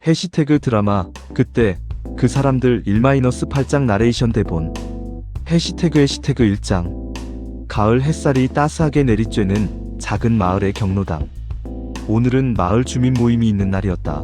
해시태그 드라마 그때 그 사람들 1-8장 나레이션 대본 해시태그 1장 가을 햇살이 따스하게 내리쬐는 작은 마을의 경로당. 오늘은 마을 주민 모임이 있는 날이었다.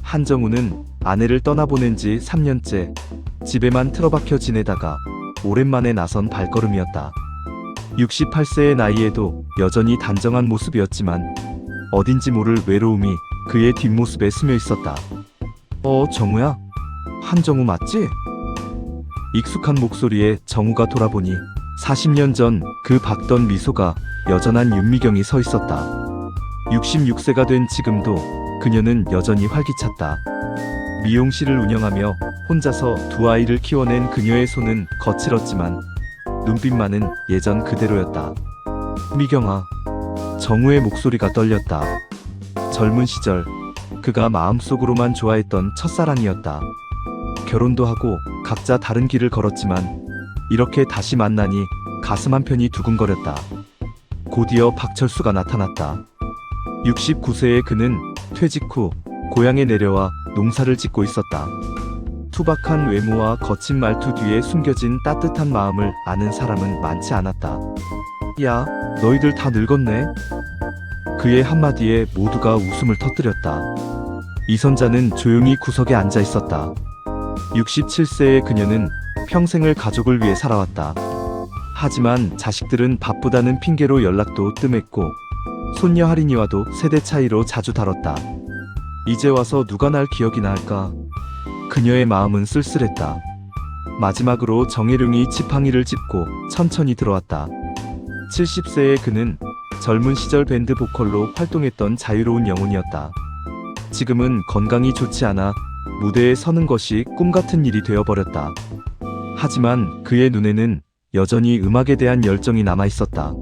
한정우는 아내를 떠나보낸 지 3년째 집에만 틀어박혀 지내다가 오랜만에 나선 발걸음이었다. 68세의 나이에도 여전히 단정한 모습이었지만 어딘지 모를 외로움이 그의 뒷모습에 스며 있었다. 정우야? 한정우 맞지? 익숙한 목소리에 정우가 돌아보니 40년 전 그 밝던 미소가 여전한 윤미경이 서 있었다. 66세가 된 지금도 그녀는 여전히 활기찼다. 미용실을 운영하며 혼자서 두 아이를 키워낸 그녀의 손은 거칠었지만 눈빛만은 예전 그대로였다. 미경아. 정우의 목소리가 떨렸다. 젊은 시절 그가 마음속으로만 좋아했던 첫사랑이었다. 결혼도 하고 각자 다른 길을 걸었지만 이렇게 다시 만나니 가슴 한편이 두근거렸다. 곧이어 박철수가 나타났다. 69세의 그는 퇴직 후 고향에 내려와 농사를 짓고 있었다. 투박한 외모와 거친 말투 뒤에 숨겨진 따뜻한 마음을 아는 사람은 많지 않았다. 야, 너희들 다 늙었네. 그의 한마디에 모두가 웃음을 터뜨렸다. 이선자는 조용히 구석에 앉아 있었다. 67세의 그녀는 평생을 가족을 위해 살아왔다. 하지만 자식들은 바쁘다는 핑계로 연락도 뜸했고 손녀 할인이와도 세대 차이로 자주 다뤘다. 이제 와서 누가 날 기억이나 할까? 그녀의 마음은 쓸쓸했다. 마지막으로 정혜룡이 지팡이를 짚고 천천히 들어왔다. 70세의 그는 젊은 시절 밴드 보컬로 활동했던 자유로운 영혼이었다. 지금은 건강이 좋지 않아 무대에 서는 것이 꿈같은 일이 되어버렸다. 하지만 그의 눈에는 여전히 음악에 대한 열정이 남아있었다.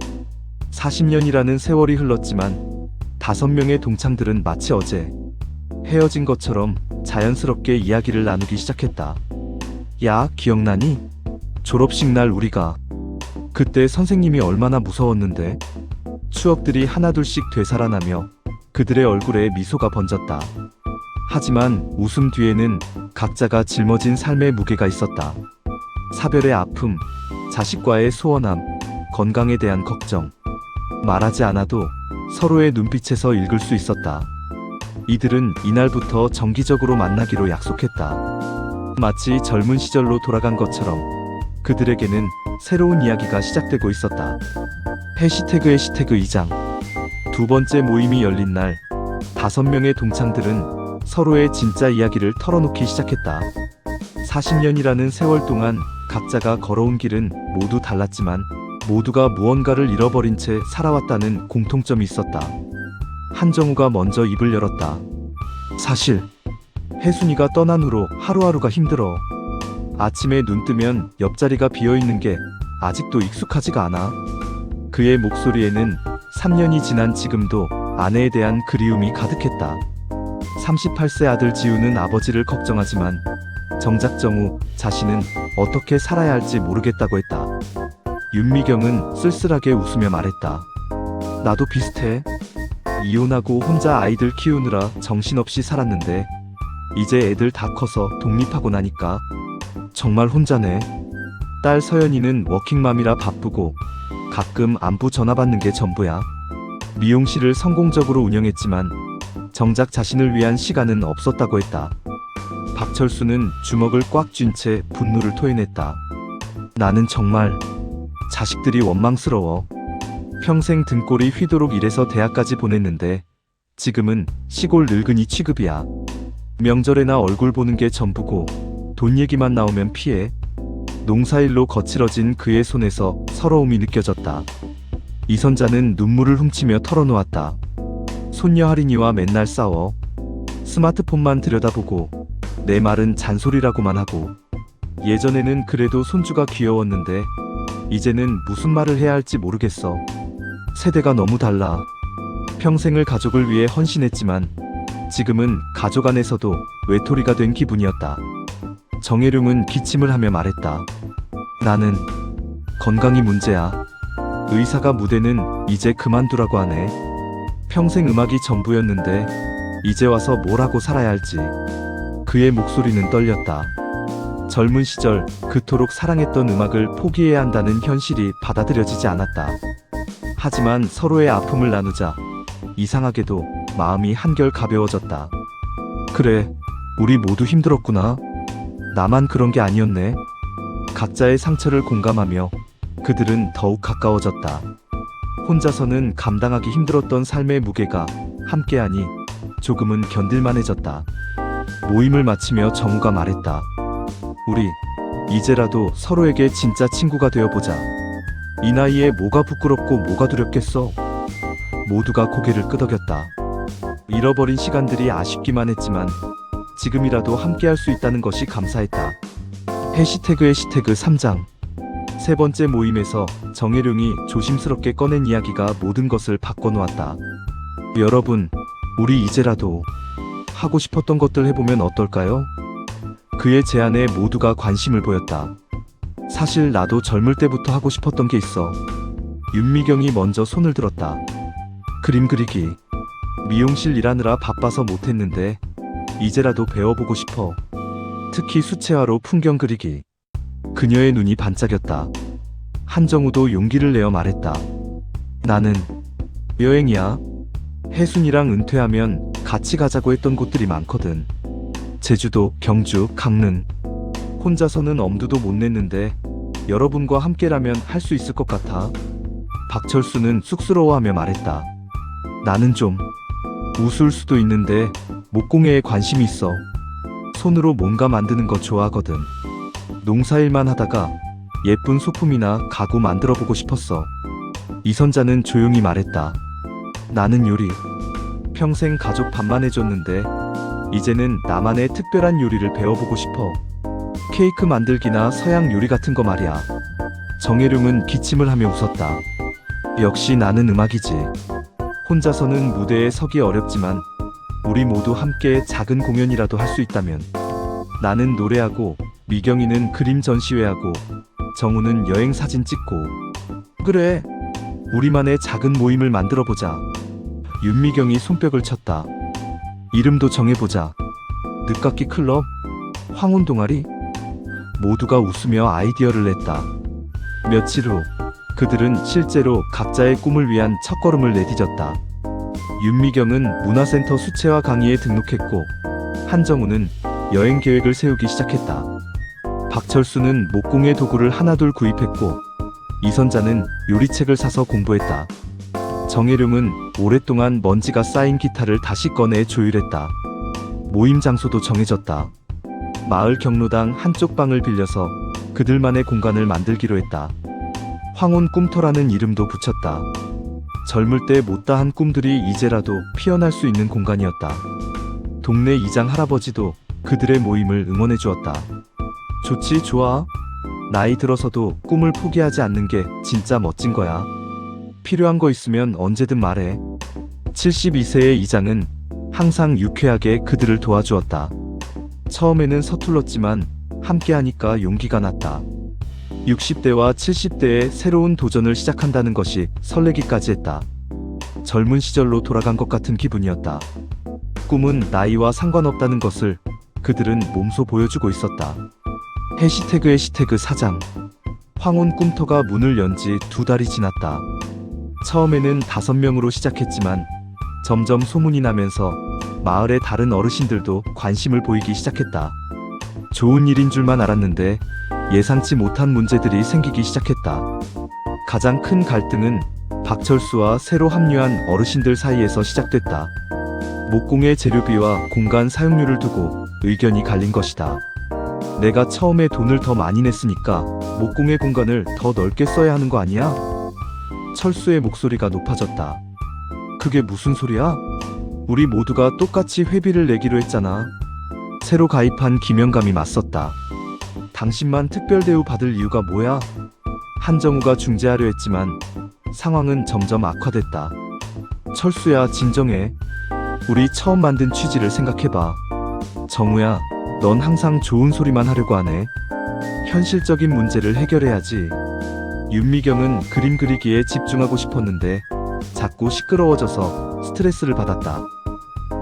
40년이라는 세월이 흘렀지만 5명의 동창들은 마치 어제 헤어진 것처럼 자연스럽게 이야기를 나누기 시작했다. 야, 기억나니? 졸업식 날 우리가 그때 선생님이 얼마나 무서웠는데. 추억들이 하나둘씩 되살아나며 그들의 얼굴에 미소가 번졌다. 하지만 웃음 뒤에는 각자가 짊어진 삶의 무게가 있었다. 사별의 아픔, 자식과의 소원함, 건강에 대한 걱정. 말하지 않아도 서로의 눈빛에서 읽을 수 있었다. 이들은 이날부터 정기적으로 만나기로 약속했다. 마치 젊은 시절로 돌아간 것처럼 그들에게는 새로운 이야기가 시작되고 있었다. 해시태그 2장 두 번째 모임이 열린 날 5명의 동창들은 서로의 진짜 이야기를 털어놓기 시작했다. 40년이라는 세월 동안 각자가 걸어온 길은 모두 달랐지만 모두가 무언가를 잃어버린 채 살아왔다는 공통점이 있었다. 한정우가 먼저 입을 열었다. 사실 혜순이가 떠난 후로 하루하루가 힘들어. 아침에 눈 뜨면 옆자리가 비어있는 게 아직도 익숙하지가 않아. 그의 목소리에는 3년이 지난 지금도 아내에 대한 그리움이 가득했다. 38세 아들 지우는 아버지를 걱정하지만 정작 정우 자신은 어떻게 살아야 할지 모르겠다고 했다. 윤미경은 쓸쓸하게 웃으며 말했다. 나도 비슷해. 이혼하고 혼자 아이들 키우느라 정신없이 살았는데 이제 애들 다 커서 독립하고 나니까 정말 혼자네. 딸 서연이는 워킹맘이라 바쁘고 가끔 안부 전화 받는 게 전부야. 미용실을 성공적으로 운영했지만 정작 자신을 위한 시간은 없었다고 했다. 박철수는 주먹을 꽉 쥔 채 분노를 토해냈다. 나는 정말 자식들이 원망스러워. 평생 등골이 휘도록 일해서 대학까지 보냈는데 지금은 시골 늙은이 취급이야. 명절에나 얼굴 보는 게 전부고 돈 얘기만 나오면 피해. 농사일로 거칠어진 그의 손에서 서러움이 느껴졌다. 이선자는 눈물을 훔치며 털어놓았다. 손녀 할인이와 맨날 싸워. 스마트폰만 들여다보고 내 말은 잔소리라고만 하고. 예전에는 그래도 손주가 귀여웠는데 이제는 무슨 말을 해야 할지 모르겠어. 세대가 너무 달라. 평생을 가족을 위해 헌신했지만 지금은 가족 안에서도 외톨이가 된 기분이었다. 정혜룡은 기침을 하며 말했다. 나는 건강이 문제야. 의사가 무대는 이제 그만두라고 하네. 평생 음악이 전부였는데 이제 와서 뭘 하고 살아야 할지. 그의 목소리는 떨렸다. 젊은 시절 그토록 사랑했던 음악을 포기해야 한다는 현실이 받아들여지지 않았다. 하지만 서로의 아픔을 나누자 이상하게도 마음이 한결 가벼워졌다. 그래, 우리 모두 힘들었구나. 나만 그런 게 아니었네. 각자의 상처를 공감하며 그들은 더욱 가까워졌다. 혼자서는 감당하기 힘들었던 삶의 무게가 함께하니 조금은 견딜만해졌다. 모임을 마치며 정우가 말했다. 우리 이제라도 서로에게 진짜 친구가 되어보자. 이 나이에 뭐가 부끄럽고 뭐가 두렵겠어. 모두가 고개를 끄덕였다. 잃어버린 시간들이 아쉽기만 했지만 지금이라도 함께할 수 있다는 것이 감사했다. 해시태그 3장. 세 번째 모임에서 정혜룡이 조심스럽게 꺼낸 이야기가 모든 것을 바꿔놓았다. 여러분, 우리 이제라도 하고 싶었던 것들 해보면 어떨까요? 그의 제안에 모두가 관심을 보였다. 사실 나도 젊을 때부터 하고 싶었던 게 있어. 윤미경이 먼저 손을 들었다. 그림 그리기. 미용실 일하느라 바빠서 못했는데 이제라도 배워보고 싶어. 특히 수채화로 풍경 그리기. 그녀의 눈이 반짝였다. 한정우도 용기를 내어 말했다. 나는 여행이야. 혜순이랑 은퇴하면 같이 가자고 했던 곳들이 많거든. 제주도, 경주, 강릉. 혼자서는 엄두도 못 냈는데 여러분과 함께라면 할 수 있을 것 같아. 박철수는 쑥스러워하며 말했다. 나는 좀 우스울 수도 있는데 목공예에 관심이 있어. 손으로 뭔가 만드는 거 좋아하거든. 농사일만 하다가 예쁜 소품이나 가구 만들어 보고 싶었어. 이선자는 조용히 말했다. 나는 요리. 평생 가족 밥만 해줬는데 이제는 나만의 특별한 요리를 배워보고 싶어. 케이크 만들기나 서양 요리 같은 거 말이야. 정혜룡은 기침을 하며 웃었다. 역시 나는 음악이지. 혼자서는 무대에 서기 어렵지만 우리 모두 함께 작은 공연이라도 할 수 있다면. 나는 노래하고 미경이는 그림 전시회하고 정우는 여행 사진 찍고. 그래, 우리만의 작은 모임을 만들어보자. 윤미경이 손뼉을 쳤다. 이름도 정해보자. 늦깎이 클럽? 황혼 동아리? 모두가 웃으며 아이디어를 냈다. 며칠 후 그들은 실제로 각자의 꿈을 위한 첫걸음을 내디뎠다. 윤미경은 문화센터 수채화 강의에 등록했고 한정우는 여행 계획을 세우기 시작했다. 박철수는 목공예 도구를 하나둘 구입했고 이선자는 요리책을 사서 공부했다. 정혜룡은 오랫동안 먼지가 쌓인 기타를 다시 꺼내 조율했다. 모임 장소도 정해졌다. 마을 경로당 한쪽 방을 빌려서 그들만의 공간을 만들기로 했다. 황혼 꿈터라는 이름도 붙였다. 젊을 때 못다한 꿈들이 이제라도 피어날 수 있는 공간이었다. 동네 이장 할아버지도 그들의 모임을 응원해 주었다. 좋지, 좋아. 나이 들어서도 꿈을 포기하지 않는 게 진짜 멋진 거야. 필요한 거 있으면 언제든 말해. 72세의 이장은 항상 유쾌하게 그들을 도와주었다. 처음에는 서툴렀지만 함께하니까 용기가 났다. 60대와 70대의 새로운 도전을 시작한다는 것이 설레기까지 했다. 젊은 시절로 돌아간 것 같은 기분이었다. 꿈은 나이와 상관없다는 것을 그들은 몸소 보여주고 있었다. 해시태그 4장. 황혼 꿈터가 문을 연 지 2달이 지났다. 처음에는 5명으로 시작했지만 점점 소문이 나면서 마을의 다른 어르신들도 관심을 보이기 시작했다. 좋은 일인 줄만 알았는데 예상치 못한 문제들이 생기기 시작했다. 가장 큰 갈등은 박철수와 새로 합류한 어르신들 사이에서 시작됐다. 목공의 재료비와 공간 사용료를 두고 의견이 갈린 것이다. 내가 처음에 돈을 더 많이 냈으니까 목공의 공간을 더 넓게 써야 하는 거 아니야? 철수의 목소리가 높아졌다. 그게 무슨 소리야? 우리 모두가 똑같이 회비를 내기로 했잖아. 새로 가입한 김영감이 맞섰다. 당신만 특별 대우 받을 이유가 뭐야? 한정우가 중재하려 했지만 상황은 점점 악화됐다. 철수야, 진정해. 우리 처음 만든 취지를 생각해봐. 정우야, 넌 항상 좋은 소리만 하려고 하네. 현실적인 문제를 해결해야지. 윤미경은 그림 그리기에 집중하고 싶었는데 자꾸 시끄러워져서 스트레스를 받았다.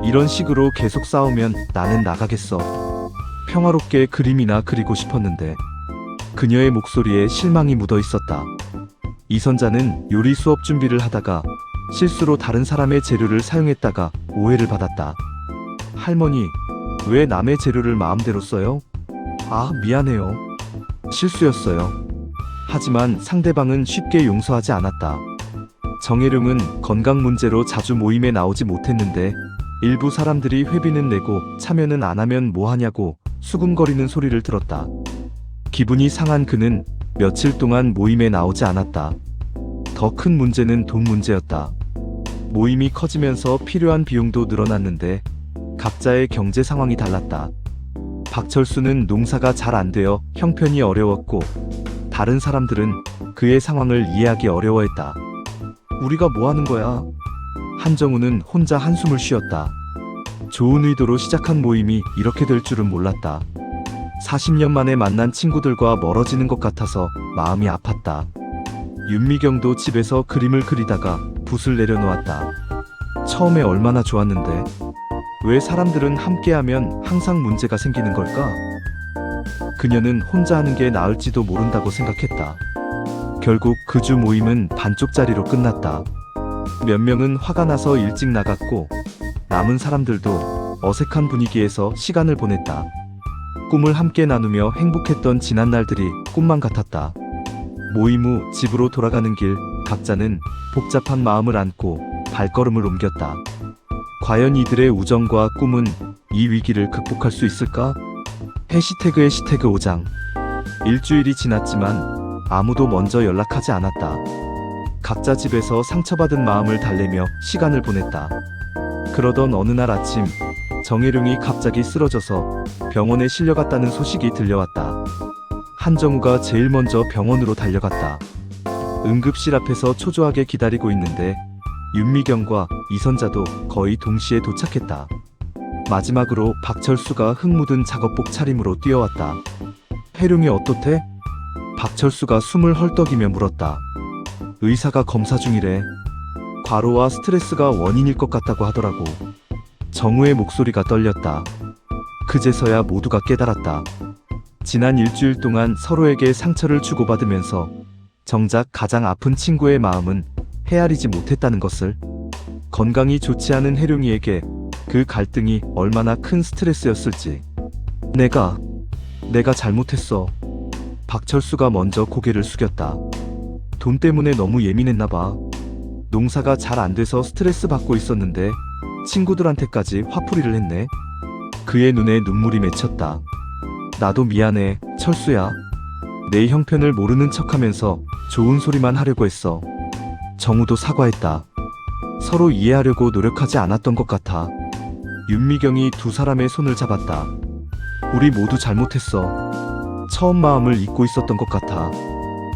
이런 식으로 계속 싸우면 나는 나가겠어. 평화롭게 그림이나 그리고 싶었는데. 그녀의 목소리에 실망이 묻어 있었다. 이선자는 요리 수업 준비를 하다가 실수로 다른 사람의 재료를 사용했다가 오해를 받았다. 할머니, 왜 남의 재료를 마음대로 써요? 아, 미안해요. 실수였어요. 하지만 상대방은 쉽게 용서하지 않았다. 정혜룡은 건강 문제로 자주 모임에 나오지 못했는데 일부 사람들이 회비는 내고 참여는 안 하면 뭐하냐고 수군거리는 소리를 들었다. 기분이 상한 그는 며칠 동안 모임에 나오지 않았다. 더 큰 문제는 돈 문제였다. 모임이 커지면서 필요한 비용도 늘어났는데 각자의 경제 상황이 달랐다. 박철수는 농사가 잘 안 되어 형편이 어려웠고 다른 사람들은 그의 상황을 이해하기 어려워했다. 우리가 뭐 하는 거야? 한정우는 혼자 한숨을 쉬었다. 좋은 의도로 시작한 모임이 이렇게 될 줄은 몰랐다. 40년 만에 만난 친구들과 멀어지는 것 같아서 마음이 아팠다. 윤미경도 집에서 그림을 그리다가 붓을 내려놓았다. 처음에 얼마나 좋았는데 왜 사람들은 함께하면 항상 문제가 생기는 걸까? 그녀는 혼자 하는 게 나을지도 모른다고 생각했다. 결국 그 주 모임은 반쪽짜리로 끝났다. 몇 명은 화가 나서 일찍 나갔고 남은 사람들도 어색한 분위기에서 시간을 보냈다. 꿈을 함께 나누며 행복했던 지난 날들이 꿈만 같았다. 모임 후 집으로 돌아가는 길, 각자는 복잡한 마음을 안고 발걸음을 옮겼다. 과연 이들의 우정과 꿈은 이 위기를 극복할 수 있을까? 해시태그의 시태그 5장. 일주일이 지났지만 아무도 먼저 연락하지 않았다. 각자 집에서 상처받은 마음을 달래며 시간을 보냈다. 그러던 어느 날 아침, 정혜룡이 갑자기 쓰러져서 병원에 실려갔다는 소식이 들려왔다. 한정우가 제일 먼저 병원으로 달려갔다. 응급실 앞에서 초조하게 기다리고 있는데 윤미경과 이선자도 거의 동시에 도착했다. 마지막으로 박철수가 흙 묻은 작업복 차림으로 뛰어왔다. 혜룡이 어떻대? 박철수가 숨을 헐떡이며 물었다. 의사가 검사 중이래. 과로와 스트레스가 원인일 것 같다고 하더라고. 정우의 목소리가 떨렸다. 그제서야 모두가 깨달았다. 지난 일주일 동안 서로에게 상처를 주고받으면서 정작 가장 아픈 친구의 마음은 헤아리지 못했다는 것을. 건강이 좋지 않은 혜룡이에게 그 갈등이 얼마나 큰 스트레스였을지. 내가 잘못했어. 박철수가 먼저 고개를 숙였다. 돈 때문에 너무 예민했나봐. 농사가 잘 안 돼서 스트레스 받고 있었는데 친구들한테까지 화풀이를 했네. 그의 눈에 눈물이 맺혔다. 나도 미안해, 철수야. 내 형편을 모르는 척하면서 좋은 소리만 하려고 했어. 정우도 사과했다. 서로 이해하려고 노력하지 않았던 것 같아. 윤미경이 두 사람의 손을 잡았다. 우리 모두 잘못했어. 처음 마음을 잊고 있었던 것 같아.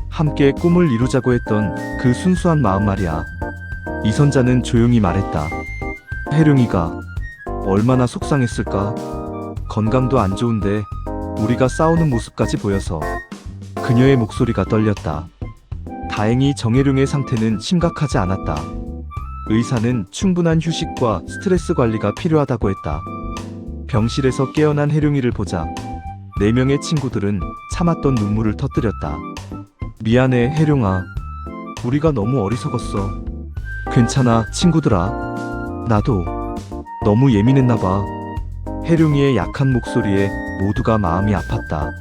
함께 꿈을 이루자고 했던 그 순수한 마음 말이야. 이선자는 조용히 말했다. 혜룡이가 얼마나 속상했을까. 건강도 안 좋은데 우리가 싸우는 모습까지 보여서. 그녀의 목소리가 떨렸다. 다행히 정혜룡의 상태는 심각하지 않았다. 의사는 충분한 휴식과 스트레스 관리가 필요하다고 했다. 병실에서 깨어난 혜룡이를 보자 4명의 친구들은 참았던 눈물을 터뜨렸다. 미안해, 혜룡아. 우리가 너무 어리석었어. 괜찮아, 친구들아. 나도 너무 예민했나봐. 혜룡이의 약한 목소리에 모두가 마음이 아팠다.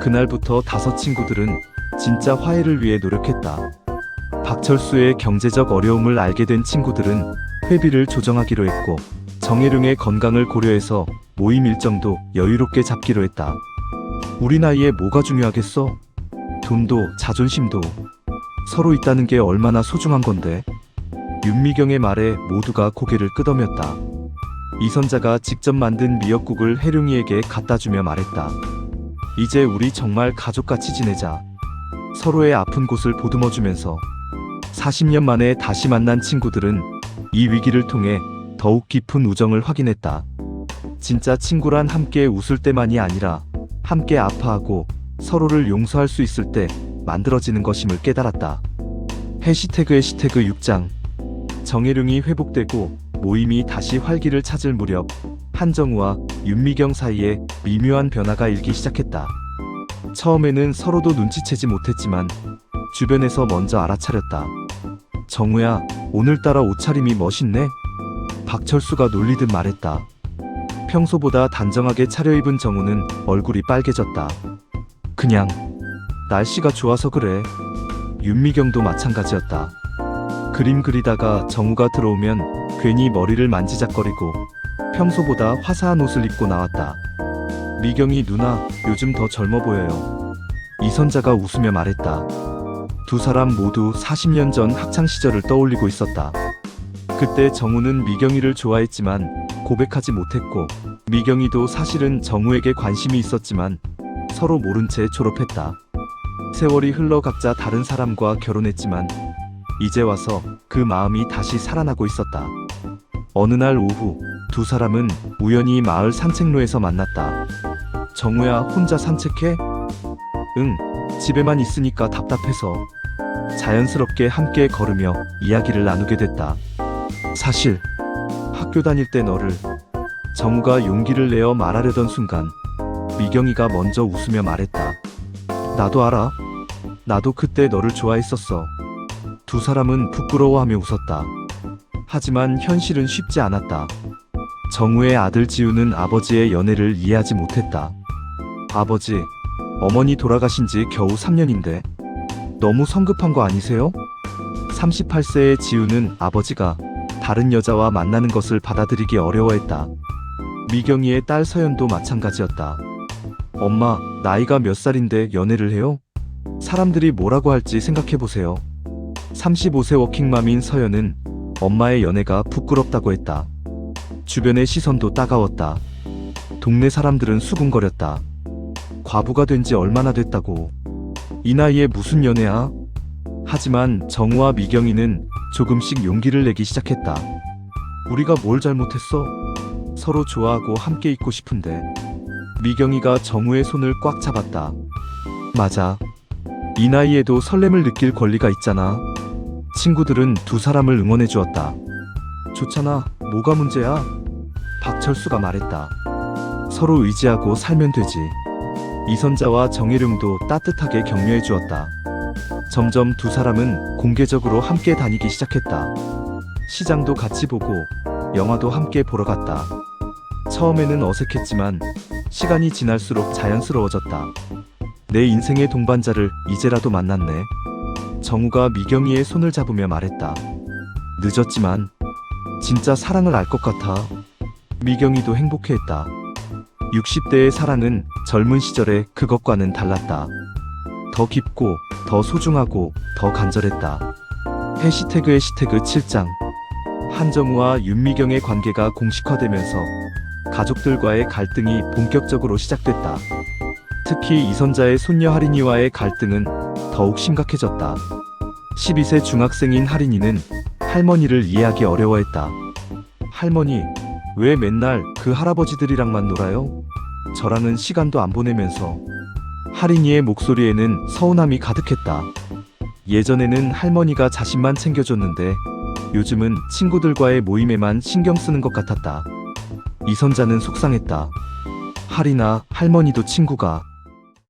그날부터 5 친구들은 진짜 화해를 위해 노력했다. 박철수의 경제적 어려움을 알게 된 친구들은 회비를 조정하기로 했고 정혜룡의 건강을 고려해서 모임 일정도 여유롭게 잡기로 했다. 우리 나이에 뭐가 중요하겠어? 돈도 자존심도 서로 있다는 게 얼마나 소중한 건데. 윤미경의 말에 모두가 고개를 끄덕였다. 이선자가 직접 만든 미역국을 혜룡이에게 갖다 주며 말했다. 이제 우리 정말 가족같이 지내자. 서로의 아픈 곳을 보듬어주면서. 40년 만에 다시 만난 친구들은 이 위기를 통해 더욱 깊은 우정을 확인했다. 진짜 친구란 함께 웃을 때만이 아니라 함께 아파하고 서로를 용서할 수 있을 때 만들어지는 것임을 깨달았다. 해시태그의 시태그 6장. 정혜룡이 회복되고 모임이 다시 활기를 찾을 무렵 한정우와 윤미경 사이에 미묘한 변화가 일기 시작했다. 처음에는 서로도 눈치채지 못했지만 주변에서 먼저 알아차렸다. 정우야, 오늘따라 옷차림이 멋있네. 박철수가 놀리듯 말했다. 평소보다 단정하게 차려입은 정우는 얼굴이 빨개졌다. 그냥 날씨가 좋아서 그래. 윤미경도 마찬가지였다. 그림 그리다가 정우가 들어오면 괜히 머리를 만지작거리고 평소보다 화사한 옷을 입고 나왔다. 미경이 누나, 요즘 더 젊어 보여요. 이선자가 웃으며 말했다. 두 사람 모두 40년 전 학창시절을 떠올리고 있었다. 그때 정우는 미경이를 좋아했지만 고백하지 못했고 미경이도 사실은 정우에게 관심이 있었지만 서로 모른 채 졸업했다. 세월이 흘러 각자 다른 사람과 결혼했지만 이제 와서 그 마음이 다시 살아나고 있었다. 어느 날 오후 두 사람은 우연히 마을 산책로에서 만났다. 정우야, 혼자 산책해? 응, 집에만 있으니까 답답해서. 자연스럽게 함께 걸으며 이야기를 나누게 됐다. 사실 학교 다닐 때 너를. 정우가 용기를 내어 말하려던 순간 미경이가 먼저 웃으며 말했다. 나도 알아. 나도 그때 너를 좋아했었어. 두 사람은 부끄러워하며 웃었다. 하지만 현실은 쉽지 않았다. 정우의 아들 지우는 아버지의 연애를 이해하지 못했다. 아버지, 어머니 돌아가신 지 겨우 3년인데 너무 성급한 거 아니세요? 38세의 지우는 아버지가 다른 여자와 만나는 것을 받아들이기 어려워했다. 미경이의 딸 서연도 마찬가지였다. 엄마, 나이가 몇 살인데 연애를 해요? 사람들이 뭐라고 할지 생각해보세요. 35세 워킹맘인 서연은 엄마의 연애가 부끄럽다고 했다. 주변의 시선도 따가웠다. 동네 사람들은 수군거렸다. 과부가 된 지 얼마나 됐다고. 이 나이에 무슨 연애야? 하지만 정우와 미경이는 조금씩 용기를 내기 시작했다. 우리가 뭘 잘못했어? 서로 좋아하고 함께 있고 싶은데. 미경이가 정우의 손을 꽉 잡았다. 맞아. 이 나이에도 설렘을 느낄 권리가 있잖아. 친구들은 두 사람을 응원해 주었다. 좋잖아. 뭐가 문제야? 박철수가 말했다. 서로 의지하고 살면 되지. 이선자와 정혜룡도 따뜻하게 격려해 주었다. 점점 두 사람은 공개적으로 함께 다니기 시작했다. 시장도 같이 보고 영화도 함께 보러 갔다. 처음에는 어색했지만 시간이 지날수록 자연스러워졌다. 내 인생의 동반자를 이제라도 만났네. 정우가 미경이의 손을 잡으며 말했다. 늦었지만 진짜 사랑을 알 것 같아. 미경이도 행복해했다. 60대의 사랑은 젊은 시절의 그것과는 달랐다. 더 깊고 더 소중하고 더 간절했다. 해시태그 7장. 한정우와 윤미경의 관계가 공식화되면서 가족들과의 갈등이 본격적으로 시작됐다. 특히 이선자의 손녀 하린이와의 갈등은 더욱 심각해졌다. 12세 중학생인 하린이는 할머니를 이해하기 어려워했다. 할머니, 왜 맨날 그 할아버지들이랑만 놀아요? 저랑은 시간도 안 보내면서. 하린이의 목소리에는 서운함이 가득했다. 예전에는 할머니가 자신만 챙겨줬는데 요즘은 친구들과의 모임에만 신경 쓰는 것 같았다. 이선자는 속상했다. 하린아, 할머니도 친구가.